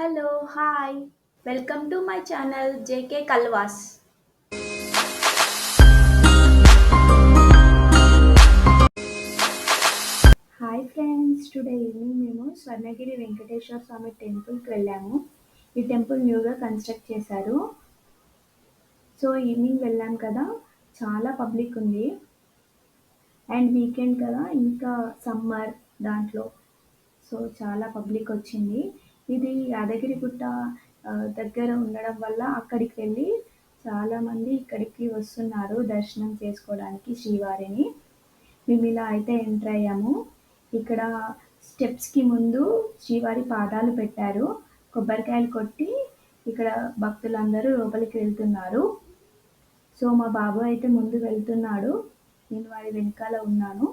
Hello, hi. Welcome to my channel JK Kalwas. Hi friends, today evening మేము స్వర్ణగిరి వెంకటేశ్వర స్వామి టెంపుల్కి వెళ్ళాము. ఈ టెంపుల్ న్యూగా కన్స్ట్రక్ట్ చేశారు. సో ఈవినింగ్ వెళ్ళాం కదా, చాలా పబ్లిక్ ఉంది. అండ్ వీకెండ్ కదా, ఇంకా సమ్మర్ దాంట్లో. సో చాలా పబ్లిక్ వచ్చింది. ఇది యాదగిరిగుట్ట దగ్గర ఉండడం వల్ల అక్కడికి వెళ్ళి చాలామంది ఇక్కడికి వస్తున్నారు దర్శనం చేసుకోవడానికి శ్రీవారిని. మేము ఇలా అయితే ఎంటర్ అయ్యాము. ఇక్కడ స్టెప్స్కి ముందు శ్రీవారి పాదాలు పెట్టారు. కొబ్బరికాయలు కొట్టి ఇక్కడ భక్తులందరూ లోపలికి వెళ్తున్నారు. సో మా బాబు అయితే ముందు వెళ్తున్నాడు, నేను వాడి వెనకాల ఉన్నాను.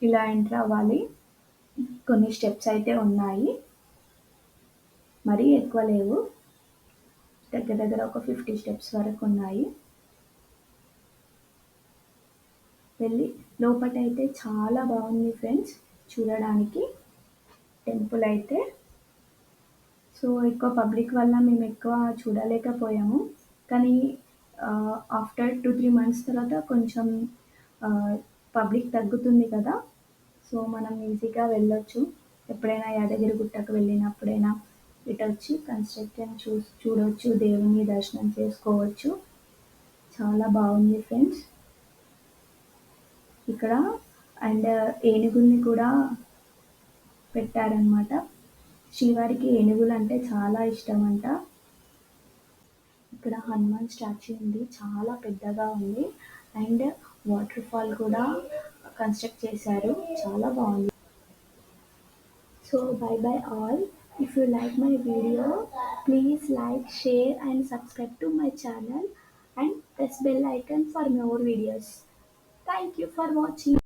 ఇలా ఎంటర్ అవ్వాలి. కొన్ని స్టెప్స్ అయితే ఉన్నాయి, మరీ ఎక్కువ లేవు. దగ్గర దగ్గర ఒక 50 స్టెప్స్ వరకు ఉన్నాయి. వెళ్ళి లోపటైతే చాలా బాగుంది ఫ్రెండ్స్ చూడడానికి టెంపుల్ అయితే. సో ఎక్కువ పబ్లిక్ వల్ల మేము ఎక్కువ చూడలేకపోయాము. కానీ ఆఫ్టర్ 2-3 మంత్స్ తర్వాత కొంచెం పబ్లిక్ తగ్గుతుంది కదా, సో మనం ఈజీగా వెళ్ళొచ్చు. ఎప్పుడైనా యాదగిరిగుట్టకు వెళ్ళినప్పుడైనా ఇటు వచ్చి కన్స్ట్రక్షన్ చూడొచ్చు, దేవుని దర్శనం చేసుకోవచ్చు. చాలా బాగుంది ఫ్రెండ్స్ ఇక్కడ. అండ్ ఏనుగుల్ని కూడా పెట్టారనమాట. శ్రీవారికి ఏనుగులు అంటే చాలా ఇష్టం అంట. ఇక్కడ హనుమాన్ స్టాచ్యూ ఉంది, చాలా పెద్దగా ఉంది. అండ్ వాటర్ ఫాల్ కూడా కన్స్ట్రక్ట్ చేశారు, చాలా బాగుంది. So by by all. If you like my video, please like, share and subscribe to my channel and press bell icon for more videos. Thank you for watching.